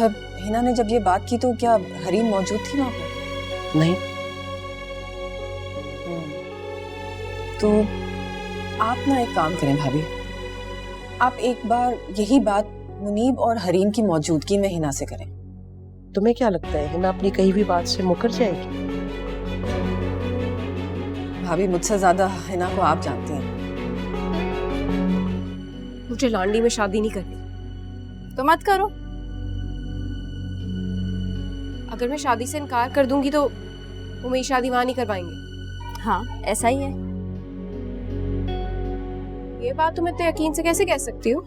अच्छा, हिना ने जब ये बात की तो क्या हरीम मौजूद थी वहां पर? नहीं। तो आप ना एक काम करें भाभी, आप एक बार यही बात मुनीब और हरीम की मौजूदगी में हिना से करें। तुम्हें क्या लगता है हिना अपनी कही भी बात से मुकर जाएगी? भाभी, मुझसे ज्यादा हिना को आप जानती हैं। मुझे लॉन्डी में शादी नहीं करनी तो मत करो। अगर मैं शादी से इनकार कर दूंगी तो वो मेरी शादी वहां नहीं करवाएंगे। हाँ, ऐसा ही है। ये बात तुम इतने यकीन से कैसे कह सकती हो?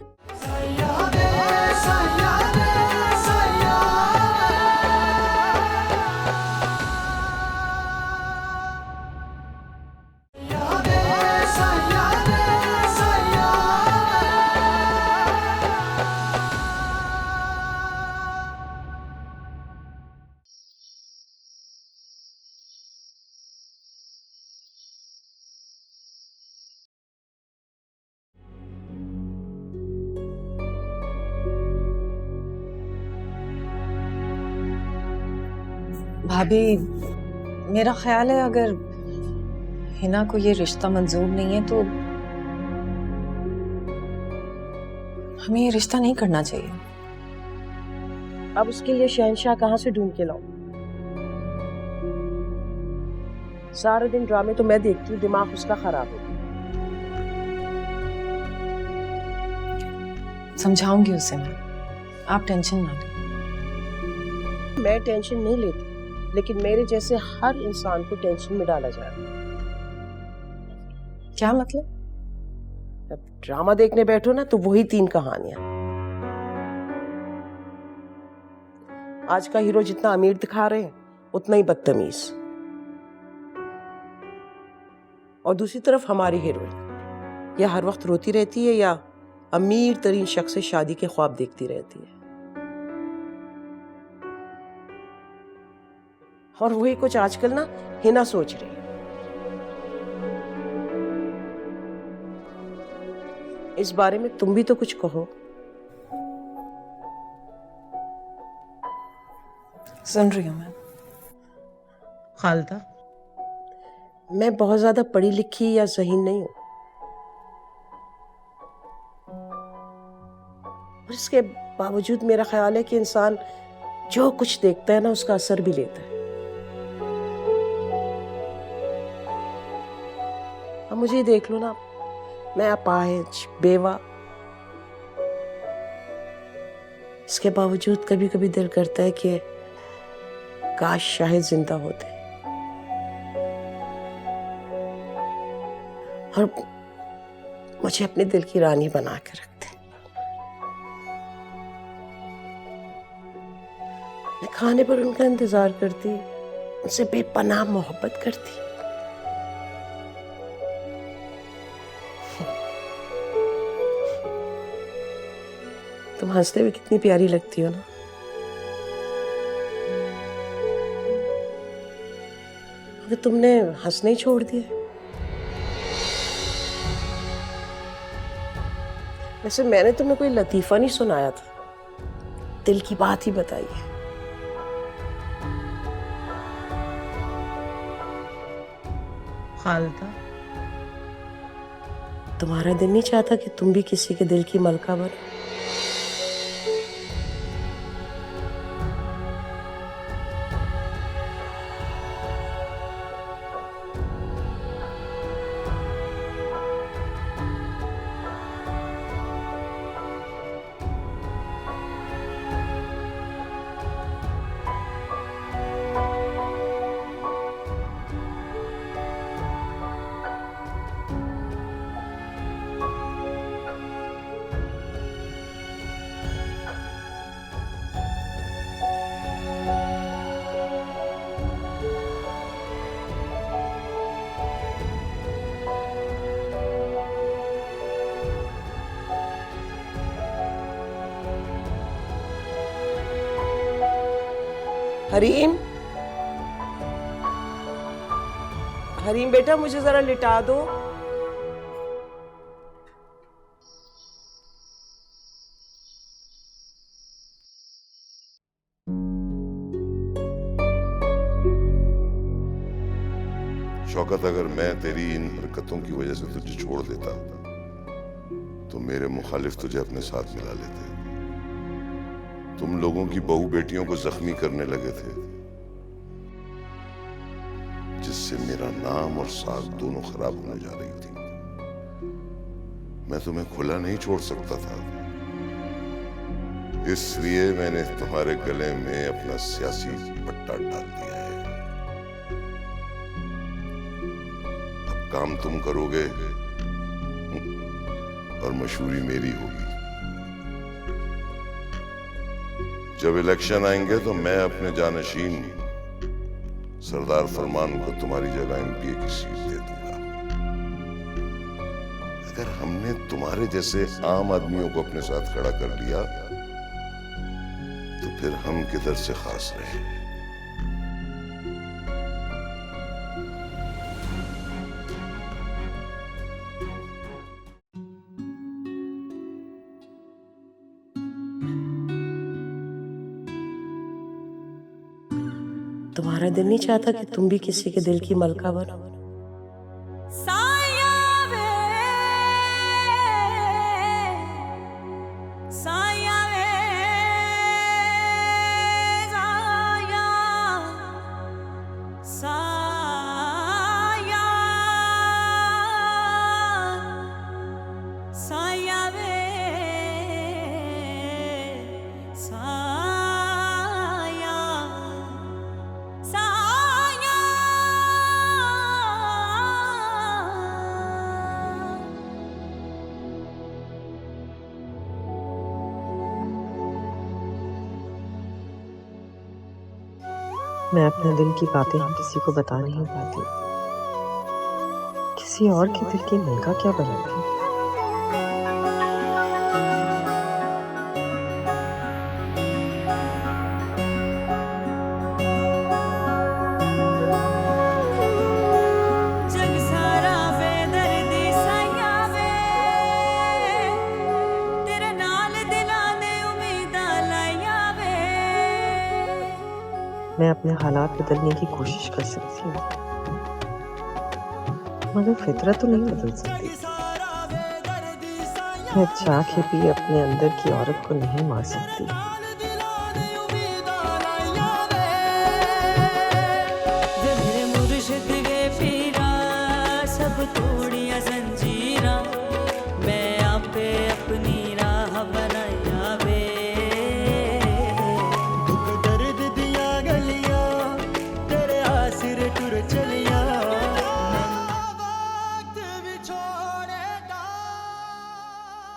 भाभी, मेरा ख्याल है अगर हिना को ये रिश्ता मंजूर नहीं है तो हमें ये रिश्ता नहीं करना चाहिए। अब उसके लिए शहंशाह कहाँ से ढूंढ के लाऊं? सारा दिन ड्रामे तो मैं देखती हूँ, दिमाग उसका खराब हो गया। समझाऊंगी उसे मैं, आप टेंशन ना लें। मैं टेंशन नहीं लेती, लेकिन मेरे जैसे हर इंसान को टेंशन में डाला जा रहा है। क्या मतलब? अब ड्रामा देखने बैठो ना तो वही 3 कहानियां। आज का हीरो जितना अमीर दिखा रहे हैं उतना ही बदतमीज, और दूसरी तरफ हमारी हीरोइन या हर वक्त रोती रहती है या अमीर तरीन शख्स से शादी के ख्वाब देखती रहती है। और वही कुछ आजकल ना हिना सोच रही है। इस बारे में तुम भी तो कुछ कहो। सुन रही हूँ मैं। खालदा, मैं बहुत ज्यादा पढ़ी लिखी या ज़हीन नहीं हूं, और इसके बावजूद मेरा ख्याल है कि इंसान जो कुछ देखता है ना उसका असर भी लेता है। अब मुझे ये देख लो ना, मैं अपाहिज बेवा, इसके बावजूद कभी कभी दिल करता है कि काश शायद जिंदा होते और मुझे अपने दिल की रानी बना के रखते। मैं खाने पर उनका इंतजार करती, उनसे बेपनाह मोहब्बत करती। तुम हंसते हुए कितनी प्यारी लगती हो ना। अगर तुमने हंसना ही छोड़ दिया। वैसे मैंने तुम्हें कोई लतीफा नहीं सुनाया था, दिल की बात ही बताई है। खालदा, तुम्हारा दिल नहीं चाहता कि तुम भी किसी के दिल की मलका बनो? हरीम, हरीम बेटा मुझे जरा लिटा दो। शौकत, अगर मैं तेरी इन हरकतों की वजह से तुझे छोड़ देता तो मेरे मुखालिफ तुझे अपने साथ मिला लेते। तुम लोगों की बहू बेटियों को जख्मी करने लगे थे, जिससे मेरा नाम और साख दोनों खराब होने जा रही थी। मैं तुम्हें खुला नहीं छोड़ सकता था, इसलिए मैंने तुम्हारे गले में अपना सियासी पट्टा डाल दिया है। अब काम तुम करोगे और मशहूरी मेरी होगी। जब इलेक्शन आएंगे तो मैं अपने जानशीन सरदार फरमान को तुम्हारी जगह एमपीए की सीट दे दूंगा। अगर हमने तुम्हारे जैसे आम आदमियों को अपने साथ खड़ा कर लिया तो फिर हम किधर से खास रहे। तुम्हारा दिल नहीं चाहता कि तुम भी किसी के दिल की मलका बनो? मैं अपने दिल की बातें किसी को बता नहीं पाती, किसी और के दिल की मलका क्या बनाती। मैं अपने हालात बदलने की कोशिश कर सकती हूँ, मगर फितरत तो नहीं बदल सकती। मैं चाह के भी अपने अंदर की औरत को नहीं मार सकती।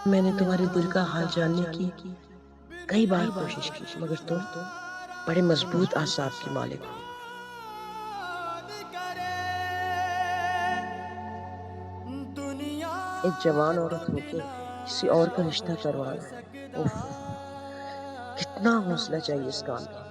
मैंने तुम्हारे दिल का हाल जानने की कई बार कोशिश की, मगर तुम बड़े मजबूत आसाब की मालिक हो। एक जवान औरत होकर किसी और का रिश्ता करवाना, उफ, कितना हौसला चाहिए इस काम का।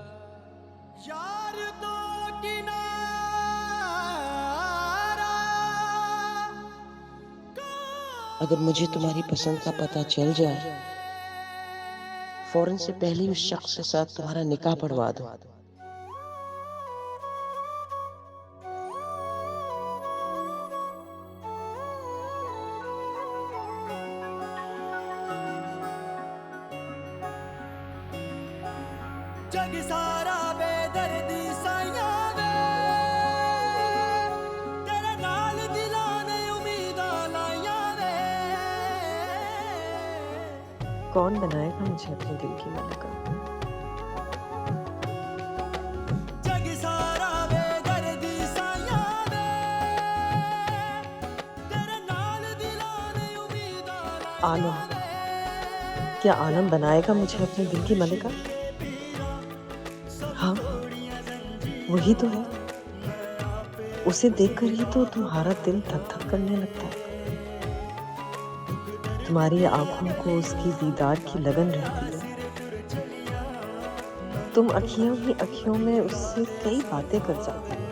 अगर मुझे तुम्हारी पसंद का पता चल जाए, फौरन से पहले उस शख्स के साथ तुम्हारा निकाह पढ़वा दो। जग सारा बेदर्दी साया वे, तेरे नाल दिलां ने उम्मीदां लाया वे। कौन बनाएगा मुझे अपने दिल की मलका? जग सारा बेदर्दी साया वे, तेरे नाल दिलां ने उम्मीदां लाया। आलम, क्या आलम बनाएगा मुझे अपने दिल की मलिका? हाँ, वही तो है। उसे देखकर ही तो तुम्हारा दिल धक धक करने लगता है। तुम्हारी आंखों को उसकी दीदार की लगन रहती है। तुम अखियों ही अखियों में उससे कई बातें कर जाती हो।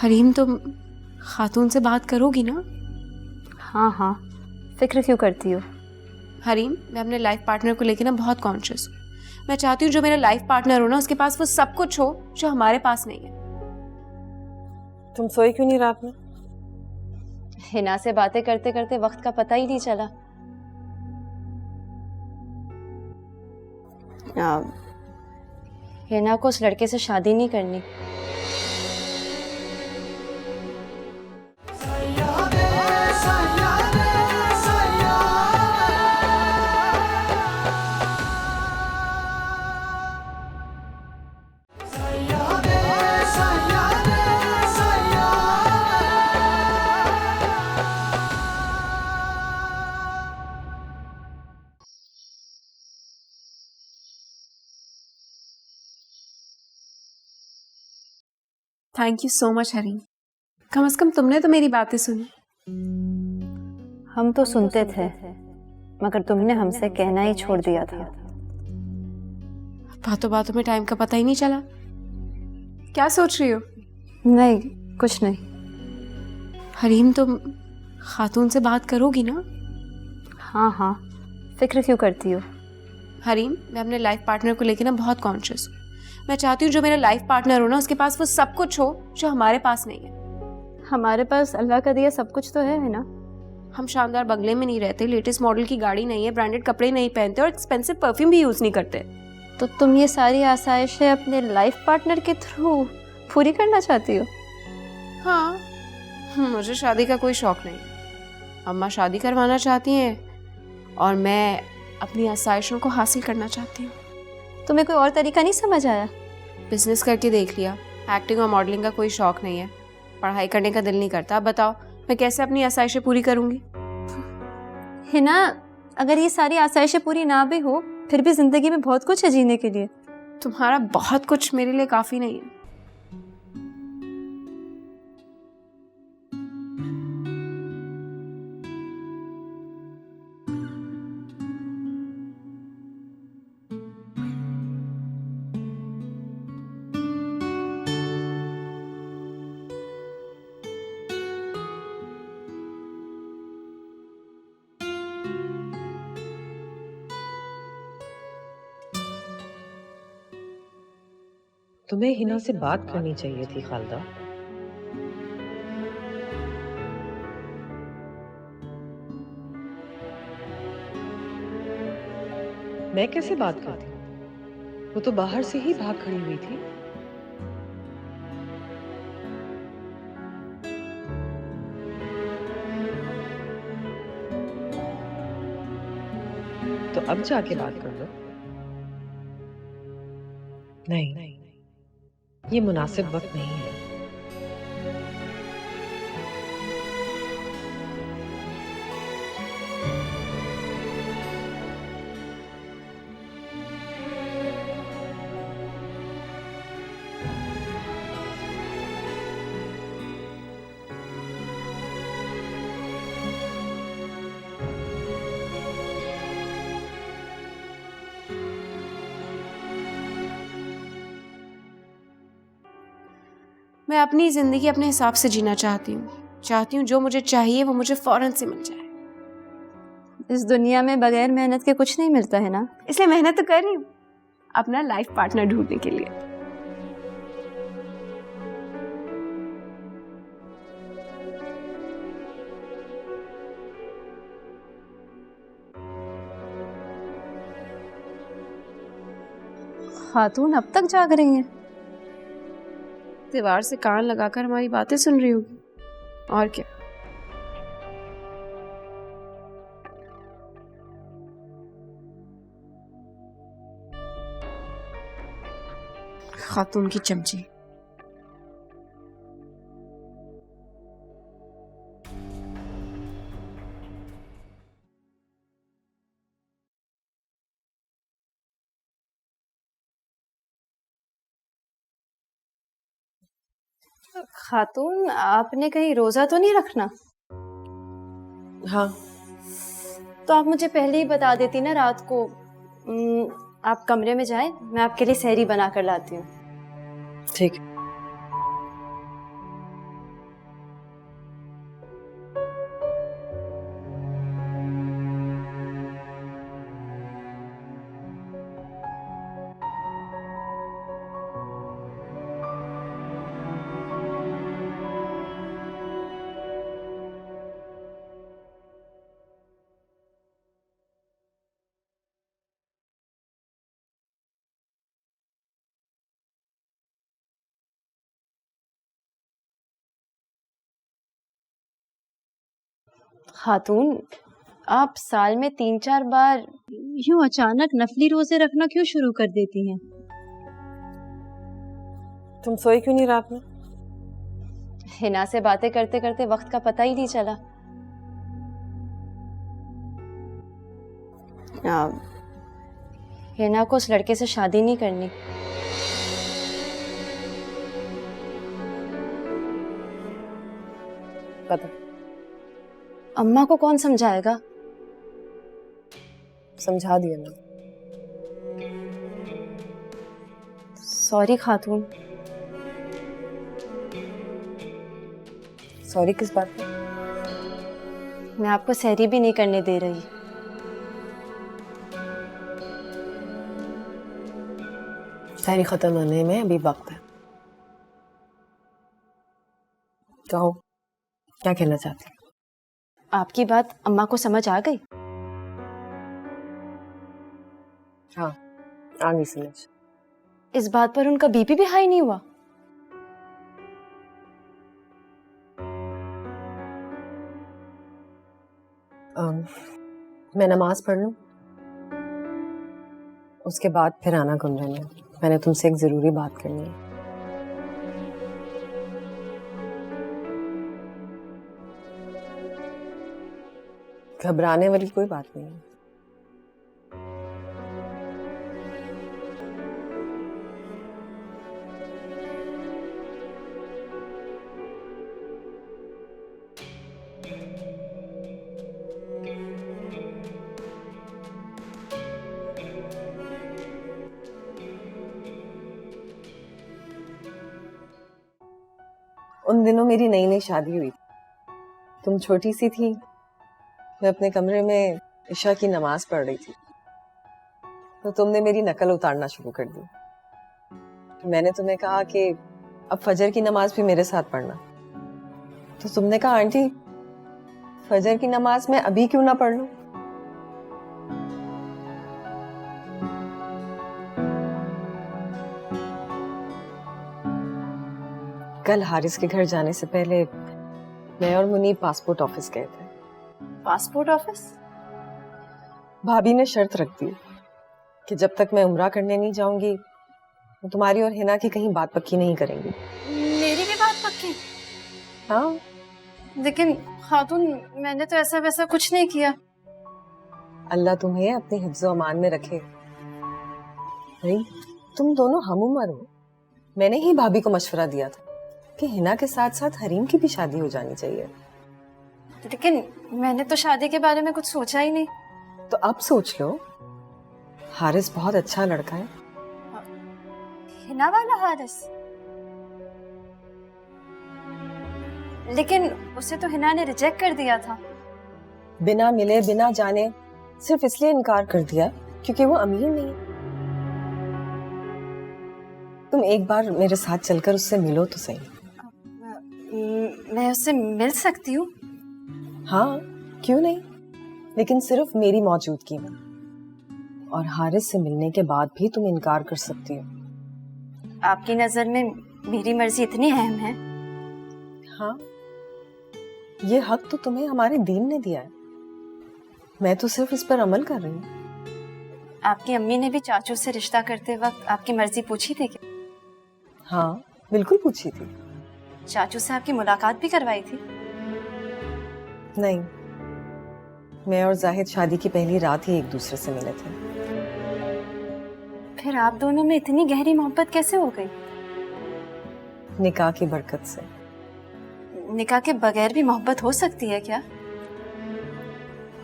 हरीम, तुम खातून से बात करोगी ना? हाँ हाँ, फिक्र क्यों करती हो? हरीम, मैं अपने लाइफ पार्टनर को लेकर ना बहुत कॉन्शियस हूँ। मैं चाहती हूँ जो मेरा लाइफ पार्टनर हो ना, उसके पास वो सब कुछ हो जो हमारे पास नहीं है। तुम सोई क्यों नहीं रात में? हिना से बातें करते करते वक्त का पता ही नहीं चला। हिना को उस लड़के से शादी नहीं करनी। Thank you so much Harim. कम से कम तुमने तो मेरी बातें सुनी। हम तो सुनते थे, मगर तुमने हमसे कहना ही छोड़ दिया था। बातों बातों में टाइम का पता ही नहीं चला। क्या सोच रही हो? नहीं, कुछ नहीं। हरीम, तुम खातून से बात करोगी ना? हाँ हाँ, फिक्र क्यों करती हो? हरीम, मैं अपने लाइफ पार्टनर को लेकर ना बहुत कॉन्शियस हूँ। मैं चाहती हूँ जो मेरा लाइफ पार्टनर हो ना, उसके पास वो सब कुछ हो जो हमारे पास नहीं है। हमारे पास अल्लाह का दिया सब कुछ तो है ना। हम शानदार बंगले में नहीं रहते, लेटेस्ट मॉडल की गाड़ी नहीं है, ब्रांडेड कपड़े नहीं पहनते और एक्सपेंसिव परफ्यूम भी यूज नहीं करते। तो तुम ये सारी आसाइशें अपने लाइफ पार्टनर के थ्रू पूरी करना चाहती हो? हाँ, मुझे शादी का कोई शौक नहीं है। अम्मा शादी करवाना चाहती हैं और मैं अपनी आसाइशों को हासिल करना चाहती हूँ। तुम्हें कोई और तरीका नहीं समझ आया? बिजनेस करके देख लिया, एक्टिंग और मॉडलिंग का कोई शौक नहीं है, पढ़ाई करने का दिल नहीं करता। अब बताओ मैं कैसे अपनी आसाइशें पूरी करूँगी? हिना, अगर ये सारी आसाइशें पूरी ना भी हो, फिर भी जिंदगी में बहुत कुछ है जीने के लिए। तुम्हारा बहुत कुछ मेरे लिए काफी नहीं है। तुम्हें हिना से बात करनी चाहिए थी खालदा। मैं कैसे बात करती? वो तो बाहर से ही भाग खड़ी हुई थी। तो अब जाके बात कर लो। नहीं, ये मुनासिब वक्त नहीं है। मैं अपनी जिंदगी अपने हिसाब से जीना चाहती हूँ जो मुझे चाहिए वो मुझे फौरन से मिल जाए। इस दुनिया में बगैर मेहनत के कुछ नहीं मिलता है ना, इसलिए मेहनत तो कर रही हूँ अपना लाइफ पार्टनर ढूंढने के लिए। खातून अब तक जाग रही हैं। दीवार से कान लगाकर हमारी बातें सुन रही होगी और क्या। खातून की चमची। खातून, आपने कहीं रोजा तो नहीं रखना? हाँ, तो आप मुझे पहले ही बता देती ना रात को। आप कमरे में जाएं, मैं आपके लिए सहरी बना कर लाती हूँ। ठीक है। खातून, आप साल में 3-4 बार यूं अचानक नफली रोजे रखना क्यों शुरू कर देती हैं? तुम सोई क्यों नहीं रात में? हिना से बातें करते करते वक्त का पता ही नहीं चला। हिना को उस लड़के से शादी नहीं करनी। पता, अम्मा को कौन समझाएगा? समझा दिया मैं। सॉरी खातून। सॉरी किस बात पे? मैं आपको सहरी भी नहीं करने दे रही। सहरी खत्म होने में अभी वक्त है। कहो, क्या कहना चाहती हो? आपकी बात अम्मा को समझ आ गई? हाँ, आ गई समझ। इस बात पर उनका बीपी भी हाई नहीं हुआ? मैं नमाज पढ़ लूं, उसके बाद फिर आना कमरे में। मैंने तुमसे एक जरूरी बात करनी है। घबराने वाली कोई बात नहीं है। उन दिनों मेरी नई नई शादी हुई, तुम छोटी सी थी, मैं अपने कमरे में इशा की नमाज पढ़ रही थी, तो तुमने मेरी नकल उतारना शुरू कर दी। मैंने तुम्हें कहा कि अब फजर की नमाज भी मेरे साथ पढ़ना, तो तुमने कहा आंटी फजर की नमाज मैं अभी क्यों ना पढ़ लूं? कल हारिस के घर जाने से पहले मैं और मुनीब पासपोर्ट ऑफिस गए थे। Passport office? भाभी ने शर्त रख दी कि जब तक मैं उम्रा करने नहीं जाऊंगी वो तुम्हारी और हिना की कहीं बात पक्की नहीं करेंगी। मेरी भी बात पक्की? हाँ, लेकिन खातून मैंने तो ऐसा वैसा कुछ नहीं किया। अल्लाह तुम्हें अपने हिफ्ज़ो अमान में रखे। नहीं, तुम दोनों हम उम्र हो। मैंने ही भाभी को मशवरा दिया था कि हिना के साथ साथ हरीम की भी शादी हो जानी चाहिए। लेकिन मैंने तो शादी के बारे में कुछ सोचा ही नहीं। तो अब सोच लो, हारिस बहुत अच्छा लड़का है। हिना वाला हारिस? लेकिन उसे तो हिना ने रिजेक्ट कर दिया था। बिना मिले बिना जाने सिर्फ इसलिए इनकार कर दिया क्योंकि वो अमीर नहीं है। तुम एक बार मेरे साथ चलकर उससे मिलो तो सही। मैं उससे मिल सकती हूँ? हाँ, क्यों नहीं, लेकिन सिर्फ मेरी मौजूदगी में। और हारिस से मिलने के बाद भी तुम इनकार कर सकती हो। आपकी नजर में मेरी मर्जी इतनी अहम है? हाँ, ये हक तो तुम्हें हमारे दीन ने दिया है। मैं तो सिर्फ इस पर अमल कर रही हूँ। आपकी अम्मी ने भी चाचू से रिश्ता करते वक्त आपकी मर्जी पूछी थी क्या? हाँ, बिल्कुल पूछी थी। चाचू से आपकी मुलाकात भी करवाई थी? नहीं, मैं और जाहिद शादी की पहली रात ही एक दूसरे से मिले थे। फिर आप दोनों में इतनी गहरी मोहब्बत कैसे हो गई? निकाह की बरकत से। निकाह के बगैर भी मोहब्बत हो सकती है क्या?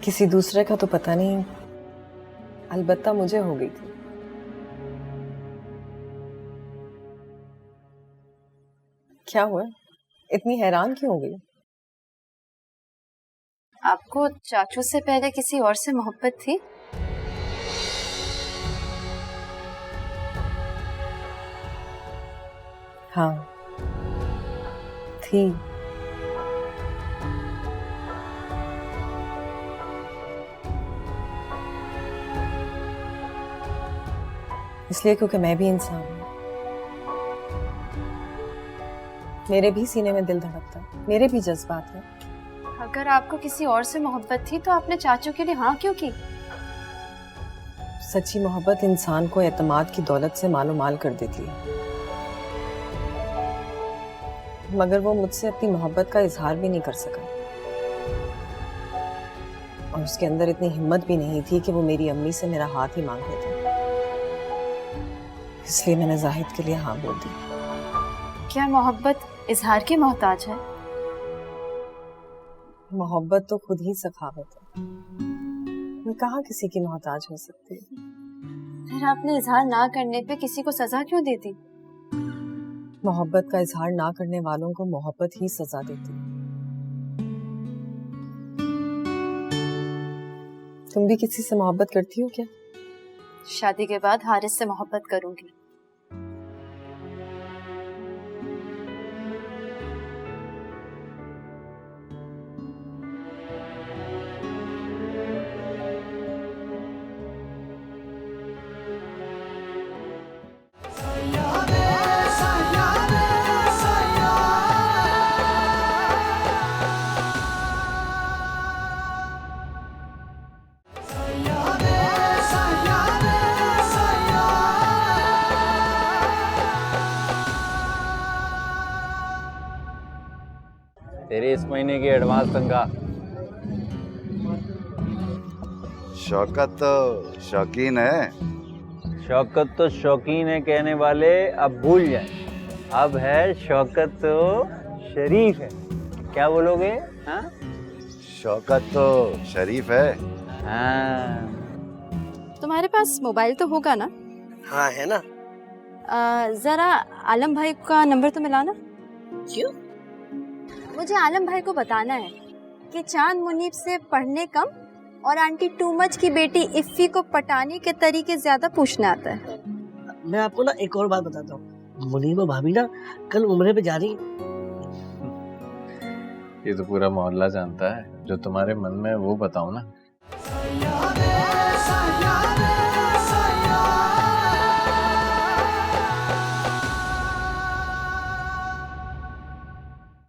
किसी दूसरे का तो पता नहीं, अलबत्ता मुझे हो गई थी। क्या हुआ, इतनी हैरान क्यों हो गई? आपको चाचू से पहले किसी और से मोहब्बत थी? हाँ, थी। इसलिए क्योंकि मैं भी इंसान हूँ। मेरे भी सीने में दिल धड़कता है, मेरे भी जज्बात हैं। अगर आपको किसी और से मोहब्बत थी तो आपने चाचू के लिए हाँ क्यों की? सच्ची मोहब्बत इंसान को एतमाद की दौलत से मालो माल कर देती है, मगर वो मुझसे अपनी मोहब्बत का इजहार भी नहीं कर सका और उसके अंदर इतनी हिम्मत भी नहीं थी कि वो मेरी अम्मी से मेरा हाथ ही मांग लेता। इसलिए मैंने जाहिद के लिए हाँ बोल दी। क्या मोहब्बत इजहार की मोहताज है? मोहब्बत तो खुद ही सखावत है, मैं कहाँ किसी की मोहताज हो सकती है। फिर आपने इजहार ना करने पे किसी को सजा क्यों देती? मोहब्बत का इजहार ना करने वालों को मोहब्बत ही सजा देती है। तुम भी किसी से मोहब्बत करती हो क्या? शादी के बाद हारिस से मोहब्बत करूंगी। तेरी इस महीने की एडवांस तनख्वाह। शौकत तो शौकीन है। शौकत तो शौकीन है कहने वाले अब भूल जाए, अब है शौकत तो शरीफ है। क्या बोलोगे? हाँ, शौकत तो शरीफ है। हाँ। तुम्हारे पास मोबाइल तो होगा ना? हाँ है ना। जरा आलम भाई का नंबर तो मिलाना। क्यों? मुझे आलम भाई को बताना है कि चांद मुनीब से पढ़ने कम और आंटी टू मच की बेटी इफ्फी को पटाने के तरीके ज्यादा पूछना आता है। मैं आपको ना एक और बात बताता हूँ, मुनीबा भाभी ना कल उम्रे पे जा रही। ये तो पूरा मोहल्ला जानता है, जो तुम्हारे मन में है वो बताओ ना।